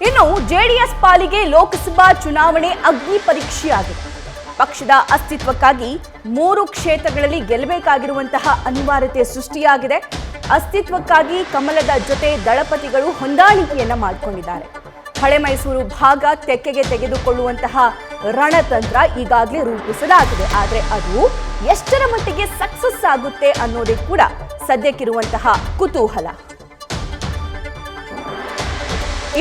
ಇನ್ನು ಜೆಡಿಎಸ್ ಪಾಲಿಗೆ ಲೋಕಸಭಾ ಚುನಾವಣೆ ಅಗ್ನಿ ಪರೀಕ್ಷೆಯಾಗಿದೆ. ಪಕ್ಷದ ಅಸ್ತಿತ್ವಕ್ಕಾಗಿ 3 ಕ್ಷೇತ್ರಗಳಲ್ಲಿ ಗೆಲ್ಲಬೇಕಾಗಿರುವಂತಹ ಅನಿವಾರ್ಯತೆ ಸೃಷ್ಟಿಯಾಗಿದೆ. ಅಸ್ತಿತ್ವಕ್ಕಾಗಿ ಕಮಲದ ಜೊತೆ ದಳಪತಿಗಳು ಹೊಂದಾಣಿಕೆಯನ್ನ ಮಾಡಿಕೊಂಡಿದ್ದಾರೆ. ಹಳೆ ಮೈಸೂರು ಭಾಗ ತೆಕ್ಕೆಗೆ ತೆಗೆದುಕೊಳ್ಳುವಂತಹ ರಣತಂತ್ರ ಈಗಾಗಲೇ ರೂಪಿಸಲಾಗಿದೆ. ಆದರೆ ಅದು ಎಷ್ಟರ ಮಟ್ಟಿಗೆ ಸಕ್ಸಸ್ ಆಗುತ್ತೆ ಅನ್ನೋದೇ ಕೂಡ ಸದ್ಯಕ್ಕಿರುವಂತಹ ಕುತೂಹಲ.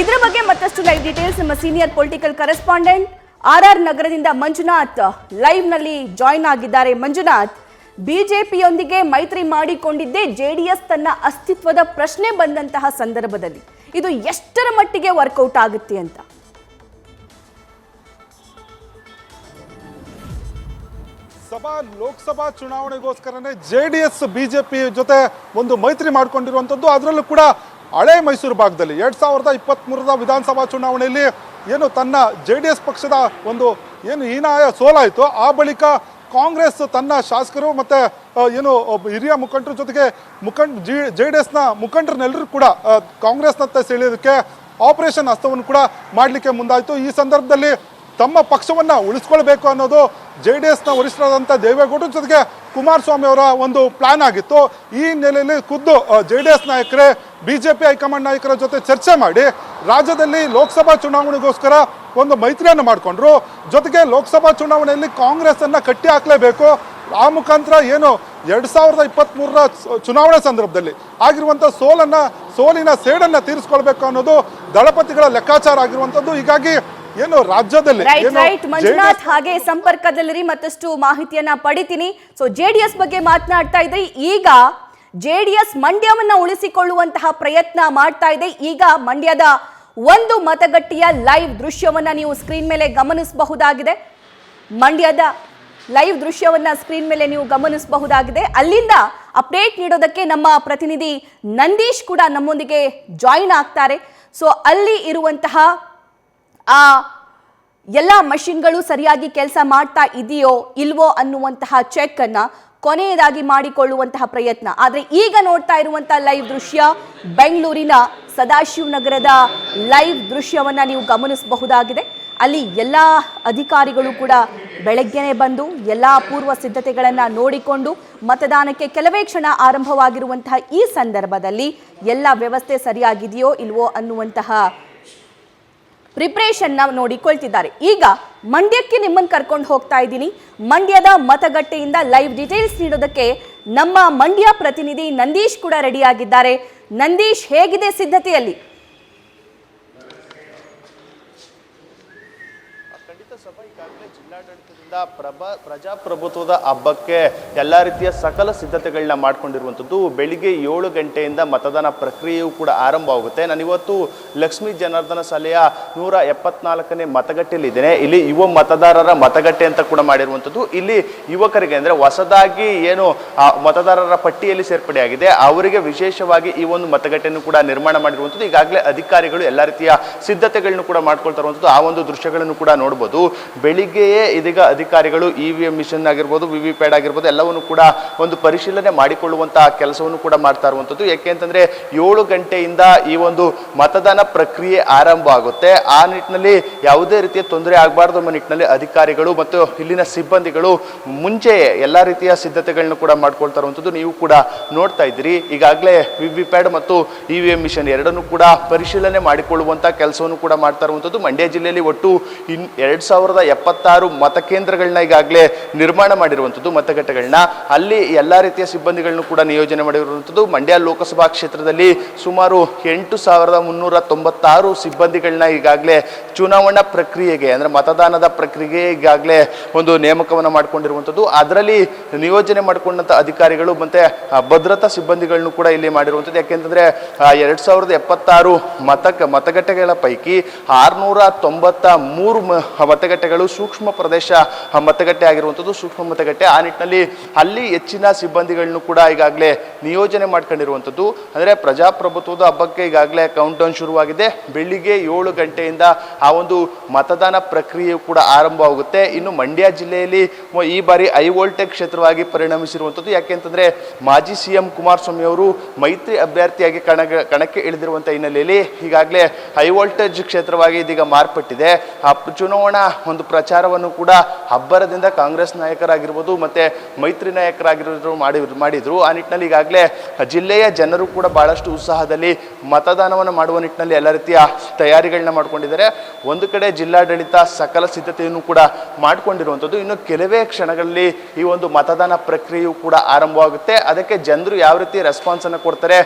ಇದರ ಬಗ್ಗೆ ಮತ್ತಷ್ಟು ಲೈವ್ ಡೀಟೇಲ್ಸ್ ನಮ್ಮ ಸೀನಿಯರ್ ಪೊಲಿಟಿಕಲ್ ಕರೆಸ್ಪಾಂಡೆಂಟ್ RR ನಗರದಿಂದ ಮಂಜುನಾಥ್ ಲೈವ್ ನಲ್ಲಿ ಜಾಯಿನ್ ಆಗಿದ್ದಾರೆ. ಮಂಜುನಾಥ್, ಬಿಜೆಪಿಯೊಂದಿಗೆ ಮೈತ್ರಿ ಮಾಡಿಕೊಂಡಿದ್ದೇ ಜೆಡಿಎಸ್ ತನ್ನ ಅಸ್ತಿತ್ವದ ಪ್ರಶ್ನೆ ಬಂದಂತಹ ಸಂದರ್ಭದಲ್ಲಿ ಇದು ಎಷ್ಟರ ಮಟ್ಟಿಗೆ ವರ್ಕೌಟ್ ಆಗುತ್ತೆ ಅಂತ? ಲೋಕಸಭಾ ಚುನಾವಣೆಗೋಸ್ಕರನೇ ಜೆಡಿಎಸ್ ಬಿಜೆಪಿ ಜೊತೆ ಒಂದು ಮೈತ್ರಿ ಮಾಡಿಕೊಂಡಿರುವಂಥದ್ದು. ಅದರಲ್ಲೂ ಕೂಡ ಹಳೆ ಮೈಸೂರು ಭಾಗದಲ್ಲಿ 2023ರ ವಿಧಾನಸಭಾ ಚುನಾವಣೆಯಲ್ಲಿ ಏನು ತನ್ನ ಜೆಡಿಎಸ್ ಪಕ್ಷದ ಒಂದು ಏನು ಹೀನಾಯ ಸೋಲಾಯಿತು, ಆ ಬಳಿಕ ಕಾಂಗ್ರೆಸ್ ತನ್ನ ಶಾಸಕರು ಮತ್ತು ಏನು ಹಿರಿಯ ಮುಖಂಡರ ಜೊತೆಗೆ ಜೆಡಿಎಸ್ನ ಮುಖಂಡರನ್ನೆಲ್ಲರೂ ಕೂಡ ಕಾಂಗ್ರೆಸ್ನತ್ತ ಸೆಳೆಯೋದಕ್ಕೆ ಆಪರೇಷನ್ ಹಸ್ತವನ್ನು ಕೂಡ ಮಾಡಲಿಕ್ಕೆ ಮುಂದಾಯಿತು. ಈ ಸಂದರ್ಭದಲ್ಲಿ ತಮ್ಮ ಪಕ್ಷವನ್ನು ಉಳಿಸ್ಕೊಳ್ಬೇಕು ಅನ್ನೋದು ಜೆಡಿಎಸ್ನ ವರಿಷ್ಠರಾದಂಥ ದೇವೇಗೌಡರ ಜೊತೆಗೆ ಕುಮಾರಸ್ವಾಮಿ ಅವರ ಒಂದು ಪ್ಲಾನ್ ಆಗಿತ್ತು. ಈ ಹಿನ್ನೆಲೆಯಲ್ಲಿ ಖುದ್ದು ಜೆಡಿಎಸ್ ನಾಯಕರೇ ಬಿಜೆಪಿ ಹೈಕಮಾಂಡ್ ನಾಯಕರ ಜೊತೆ ಚರ್ಚೆ ಮಾಡಿ ರಾಜ್ಯದಲ್ಲಿ ಲೋಕಸಭಾ ಚುನಾವಣೆಗೋಸ್ಕರ ಒಂದು ಮೈತ್ರಿಯನ್ನು ಮಾಡಿಕೊಂಡ್ರು. ಜೊತೆಗೆ ಲೋಕಸಭಾ ಚುನಾವಣೆಯಲ್ಲಿ ಕಾಂಗ್ರೆಸ್ಸನ್ನು ಕಟ್ಟಿ ಹಾಕಲೇಬೇಕು. ಆ ಮುಖಾಂತರ ಏನು 2023ರ ಚುನಾವಣೆ ಸಂದರ್ಭದಲ್ಲಿ ಆಗಿರುವಂಥ ಸೋಲಿನ ಸೇಡನ್ನು ತೀರಿಸ್ಕೊಳ್ಬೇಕು ಅನ್ನೋದು ದಳಪತಿಗಳ ಲೆಕ್ಕಾಚಾರ ಆಗಿರುವಂಥದ್ದು. ಹೀಗಾಗಿ ಏನು ರಾಜ್ಯದಲ್ಲಿ ಮಂಜುನಾಥ್ ಹಾಗೆ ಸಂಪರ್ಕದಲ್ಲಿ ಮತ್ತಷ್ಟು ಮಾಹಿತಿಯನ್ನ ಪಡಿತೀನಿ. ಸೊ ಜೆಡಿಎಸ್ ಬಗ್ಗೆ ಮಾತನಾಡ್ತಾ ಇದ್ರಿ, ಈಗ ಜೆಡಿಎಸ್ ಮಂಡ್ಯವನ್ನ ಉಳಿಸಿಕೊಳ್ಳುವಂತಹ ಪ್ರಯತ್ನ ಮಾಡ್ತಾ ಇದೆ. ಈಗ ಮಂಡ್ಯದ ಒಂದು ಮತಗಟ್ಟೆಯ ಲೈವ್ ದೃಶ್ಯವನ್ನ ನೀವು ಸ್ಕ್ರೀನ್ ಮೇಲೆ ಗಮನಿಸಬಹುದಾಗಿದೆ. ಮಂಡ್ಯದ ಲೈವ್ ದೃಶ್ಯವನ್ನ ಸ್ಕ್ರೀನ್ ಮೇಲೆ ನೀವು ಗಮನಿಸಬಹುದಾಗಿದೆ. ಅಲ್ಲಿಂದ ಅಪ್ಡೇಟ್ ನೀಡೋದಕ್ಕೆ ನಮ್ಮ ಪ್ರತಿನಿಧಿ ನಂದೀಶ್ ಕೂಡ ನಮ್ಮೊಂದಿಗೆ ಜಾಯಿನ್ ಆಗ್ತಾರೆ. ಸೊ ಅಲ್ಲಿ ಇರುವಂತಹ ಆ ಎಲ್ಲ ಮಷಿನ್ಗಳು ಸರಿಯಾಗಿ ಕೆಲಸ ಮಾಡ್ತಾ ಇದೆಯೋ ಇಲ್ವೋ ಅನ್ನುವಂತಹ ಚೆಕ್ ಅನ್ನ ಕೊನೆಯದಾಗಿ ಮಾಡಿಕೊಳ್ಳುವಂತಹ ಪ್ರಯತ್ನ. ಆದರೆ ಈಗ ನೋಡ್ತಾ ಇರುವಂತಹ ಲೈವ್ ದೃಶ್ಯ ಬೆಂಗಳೂರಿನ ಸದಾಶಿವನಗರದ ಲೈವ್ ದೃಶ್ಯವನ್ನ ನೀವು ಗಮನಿಸಬಹುದಾಗಿದೆ. ಅಲ್ಲಿ ಎಲ್ಲ ಅಧಿಕಾರಿಗಳು ಕೂಡ ಬೆಳಗ್ಗೆನೆ ಬಂದು ಎಲ್ಲ ಪೂರ್ವ ಸಿದ್ಧತೆಗಳನ್ನು ನೋಡಿಕೊಂಡು ಮತದಾನಕ್ಕೆ ಕೆಲವೇ ಕ್ಷಣ ಆರಂಭವಾಗಿರುವಂತಹ ಈ ಸಂದರ್ಭದಲ್ಲಿ ಎಲ್ಲ ವ್ಯವಸ್ಥೆ ಸರಿಯಾಗಿದೆಯೋ ಇಲ್ವೋ ಅನ್ನುವಂತಹ ಪ್ರಿಪರೇಷನ್ ನೋಡಿಕೊಳ್ತಿದ್ದಾರೆ. ಈಗ ಮಂಡ್ಯಕ್ಕೆ ನಿಮ್ಮನ್ನು ಕರ್ಕೊಂಡು ಹೋಗ್ತಾ ಇದ್ದೀನಿ. ಮಂಡ್ಯದ ಮತಗಟ್ಟೆಯಿಂದ ಲೈವ್ ಡೀಟೇಲ್ಸ್ ನೀಡೋದಕ್ಕೆ ನಮ್ಮ ಮಂಡ್ಯ ಪ್ರತಿನಿಧಿ ನಂದೀಶ್ ಕೂಡ ರೆಡಿ ಆಗಿದ್ದಾರೆ. ನಂದೀಶ್, ಹೇಗಿದೆ ಸಿದ್ಧತೆಯಲ್ಲಿ? ಜಿಲ್ಲಾಡಳಿತದಿಂದ ಪ್ರಜಾಪ್ರಭುತ್ವದ ಹಬ್ಬಕ್ಕೆ ಎಲ್ಲ ರೀತಿಯ ಸಕಲ ಸಿದ್ಧತೆಗಳನ್ನ ಮಾಡ್ಕೊಂಡಿರುವಂಥದ್ದು. ಬೆಳಿಗ್ಗೆ 7 ಗಂಟೆಯಿಂದ ಮತದಾನ ಪ್ರಕ್ರಿಯೆಯೂ ಕೂಡ ಆರಂಭವಾಗುತ್ತೆ. ನಾನಿವತ್ತು ಲಕ್ಷ್ಮೀ ಜನಾರ್ದನ ಶಾಲೆಯ 174ನೇ ಮತಗಟ್ಟೆಯಲ್ಲಿದ್ದೇನೆ. ಇಲ್ಲಿ ಯುವ ಮತದಾರರ ಮತಗಟ್ಟೆ ಅಂತ ಕೂಡ ಮಾಡಿರುವಂಥದ್ದು. ಇಲ್ಲಿ ಯುವಕರಿಗೆ ಅಂದರೆ ಹೊಸದಾಗಿ ಏನು ಮತದಾರರ ಪಟ್ಟಿಯಲ್ಲಿ ಸೇರ್ಪಡೆಯಾಗಿದೆ ಅವರಿಗೆ ವಿಶೇಷವಾಗಿ ಈ ಒಂದು ಮತಗಟ್ಟೆಯನ್ನು ಕೂಡ ನಿರ್ಮಾಣ ಮಾಡಿರುವಂಥದ್ದು. ಈಗಾಗಲೇ ಅಧಿಕಾರಿಗಳು ಎಲ್ಲ ರೀತಿಯ ಸಿದ್ಧತೆಗಳನ್ನು ಕೂಡ ಮಾಡ್ಕೊಳ್ತಾ ಇರುವಂಥದ್ದು. ಆ ಒಂದು ದೃಶ್ಯಗಳನ್ನು ಕೂಡ ನೋಡ್ಬೋದು. ಬೆಳಿಗ್ಗೆಯೇ ಇದೀಗ ಅಧಿಕಾರಿಗಳು EVM ಮಿಷನ್ ಆಗಿರ್ಬೋದು, VVPAT ಆಗಿರ್ಬೋದು ಎಲ್ಲವನ್ನು ಕೂಡ ಒಂದು ಪರಿಶೀಲನೆ ಮಾಡಿಕೊಳ್ಳುವಂತಹ ಕೆಲಸವನ್ನು ಕೂಡ ಮಾಡ್ತಾ ಇರುವಂಥದ್ದು. ಯಾಕೆ ಅಂತಂದ್ರೆ 7 ಗಂಟೆಯಿಂದ ಈ ಒಂದು ಮತದಾನ ಪ್ರಕ್ರಿಯೆ ಆರಂಭ ಆಗುತ್ತೆ. ಆ ನಿಟ್ಟಿನಲ್ಲಿ ಯಾವುದೇ ರೀತಿಯ ತೊಂದರೆ ಆಗಬಾರ್ದು ಎಂಬ ನಿಟ್ಟಿನಲ್ಲಿ ಅಧಿಕಾರಿಗಳು ಮತ್ತು ಇಲ್ಲಿನ ಸಿಬ್ಬಂದಿಗಳು ಮುಂಚೆಯೇ ಎಲ್ಲ ರೀತಿಯ ಸಿದ್ಧತೆಗಳನ್ನು ಕೂಡ ಮಾಡ್ಕೊಳ್ತಾ ಇರುವಂಥದ್ದು ನೀವು ಕೂಡ ನೋಡ್ತಾ ಇದ್ದೀರಿ. ಈಗಾಗಲೇ VVPAT ಮತ್ತು EVM ಮಿಷನ್ ಎರಡನ್ನೂ ಕೂಡ ಪರಿಶೀಲನೆ ಮಾಡಿಕೊಳ್ಳುವಂತಹ ಕೆಲಸವನ್ನು ಕೂಡ ಮಾಡ್ತಾ ಇರುವಂಥದ್ದು. ಮಂಡ್ಯ ಜಿಲ್ಲೆಯಲ್ಲಿ ಒಟ್ಟು 2076 ಮತಕೇಂದ್ರಗಳನ್ನ ಈಗಾಗಲೇ ನಿರ್ಮಾಣ ಮಾಡಿರುವಂಥದ್ದು, ಮತಗಟ್ಟೆಗಳನ್ನ. ಅಲ್ಲಿ ಎಲ್ಲ ರೀತಿಯ ಸಿಬ್ಬಂದಿಗಳನ್ನು ಕೂಡ ನಿಯೋಜನೆ ಮಾಡಿರುವಂಥದ್ದು. ಮಂಡ್ಯ ಲೋಕಸಭಾ ಕ್ಷೇತ್ರದಲ್ಲಿ ಸುಮಾರು 8396 ಸಿಬ್ಬಂದಿಗಳನ್ನ ಈಗಾಗಲೇ ಚುನಾವಣಾ ಪ್ರಕ್ರಿಯೆಗೆ ಅಂದರೆ ಮತದಾನದ ಪ್ರಕ್ರಿಯೆಗೆ ಈಗಾಗಲೇ ಒಂದು ನೇಮಕವನ್ನು ಮಾಡಿಕೊಂಡಿರುವಂಥದ್ದು. ಅದರಲ್ಲಿ ನಿಯೋಜನೆ ಮಾಡಿಕೊಂಡಂಥ ಅಧಿಕಾರಿಗಳು ಮತ್ತು ಭದ್ರತಾ ಸಿಬ್ಬಂದಿಗಳನ್ನು ಕೂಡ ಇಲ್ಲಿ ಮಾಡಿರುವಂಥದ್ದು. ಯಾಕೆಂತಂದರೆ 2076 ಮತಗಟ್ಟೆಗಳ ಪೈಕಿ 693 ಮತಗಟ್ಟೆಗಳು ಸೂಕ್ಷ್ಮ ಪ್ರದೇಶ ಮತಗಟ್ಟೆ ಆಗಿರುವಂಥದ್ದು, ಸೂಕ್ಷ್ಮ ಮತಗಟ್ಟೆ. ಆ ನಿಟ್ಟಿನಲ್ಲಿ ಅಲ್ಲಿ ಹೆಚ್ಚಿನ ಸಿಬ್ಬಂದಿಗಳನ್ನು ಕೂಡ ಈಗಾಗಲೇ ನಿಯೋಜನೆ ಮಾಡ್ಕೊಂಡಿರುವಂಥದ್ದು. ಅಂದರೆ ಪ್ರಜಾಪ್ರಭುತ್ವದ ಹಬ್ಬಕ್ಕೆ ಈಗಾಗಲೇ ಕೌಂಟ್ ಡೌನ್ ಶುರುವಾಗಿದೆ. ಬೆಳಿಗ್ಗೆ 7 ಗಂಟೆ ಗಂಟೆಯಿಂದ ಆ ಒಂದು ಮತದಾನ ಪ್ರಕ್ರಿಯೆಯು ಕೂಡ ಆರಂಭವಾಗುತ್ತೆ. ಇನ್ನು ಮಂಡ್ಯ ಜಿಲ್ಲೆಯಲ್ಲಿ ಈ ಬಾರಿ ಹೈ ವೋಲ್ಟೇಜ್ ಕ್ಷೇತ್ರವಾಗಿ ಪರಿಣಮಿಸಿರುವಂಥದ್ದು. ಯಾಕೆಂತಂದ್ರೆ ಮಾಜಿ CM ಕುಮಾರಸ್ವಾಮಿ ಅವರು ಮೈತ್ರಿ ಅಭ್ಯರ್ಥಿಯಾಗಿ ಕಣಕ್ಕೆ ಇಳಿದಿರುವಂಥ ಹಿನ್ನೆಲೆಯಲ್ಲಿ ಈಗಾಗಲೇ ಹೈ ವೋಲ್ಟೇಜ್ ಕ್ಷೇತ್ರವಾಗಿ ಇದೀಗ ಮಾರ್ಪಟ್ಟಿದೆ. ಆ ಚುನಾವಣಾ ಒಂದು ಪ್ರಚಾರವನ್ನು ಕೂಡ ಅಬ್ಬರದಿಂದ ಕಾಂಗ್ರೆಸ್ ನಾಯಕರಾಗಿರ್ಬೋದು ಮತ್ತೆ ಮೈತ್ರಿ ನಾಯಕರಾಗಿರೋರು ಮಾಡಿದ್ರು. ಆ ನಿಟ್ಟಿನಲ್ಲಿ ಈಗಾಗಲೇ ಜಿಲ್ಲೆಯ ಜನರು ಕೂಡ ಬಹಳಷ್ಟು ಉತ್ಸಾಹದಲ್ಲಿ ಮತದಾನವನ್ನು ಮಾಡುವ ನಿಟ್ಟಿನಲ್ಲಿ ಎಲ್ಲ ರೀತಿಯ ತಯಾರಿಗಳನ್ನ ಮಾಡ್ಕೊಂಡಿದ್ದಾರೆ. ಒಂದು ಕಡೆ ಜಿಲ್ಲಾಡಳಿತ ಸಕಲ ಸಿದ್ಧತೆಯನ್ನು ಕೂಡ ಮಾಡಿಕೊಂಡಿರುವಂಥದ್ದು. ಇನ್ನು ಕೆಲವೇ ಕ್ಷಣಗಳಲ್ಲಿ ಈ ಒಂದು ಮತದಾನ ಪ್ರಕ್ರಿಯೆಯು ಕೂಡ ಆರಂಭವಾಗುತ್ತೆ. ಅದಕ್ಕೆ ಜನರು ಯಾವ ರೀತಿ ರೆಸ್ಪಾನ್ಸ್ ಅನ್ನು ಕೊಡ್ತಾರೆ,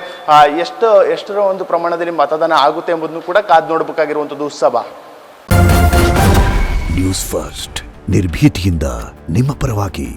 ಎಷ್ಟರ ಒಂದು ಪ್ರಮಾಣದಲ್ಲಿ ಮತದಾನ ಆಗುತ್ತೆ ಎಂಬುದನ್ನು ಕೂಡ ಕಾದು ನೋಡಬೇಕಾಗಿರುವಂಥದ್ದು ಉತ್ಸವ. ನ್ಯೂಸ್ ಫಸ್ಟ್ ನಿರ್ಭೀತಿಯಿಂದ ನಿಮ್ಮ ಪರವಾಗಿ.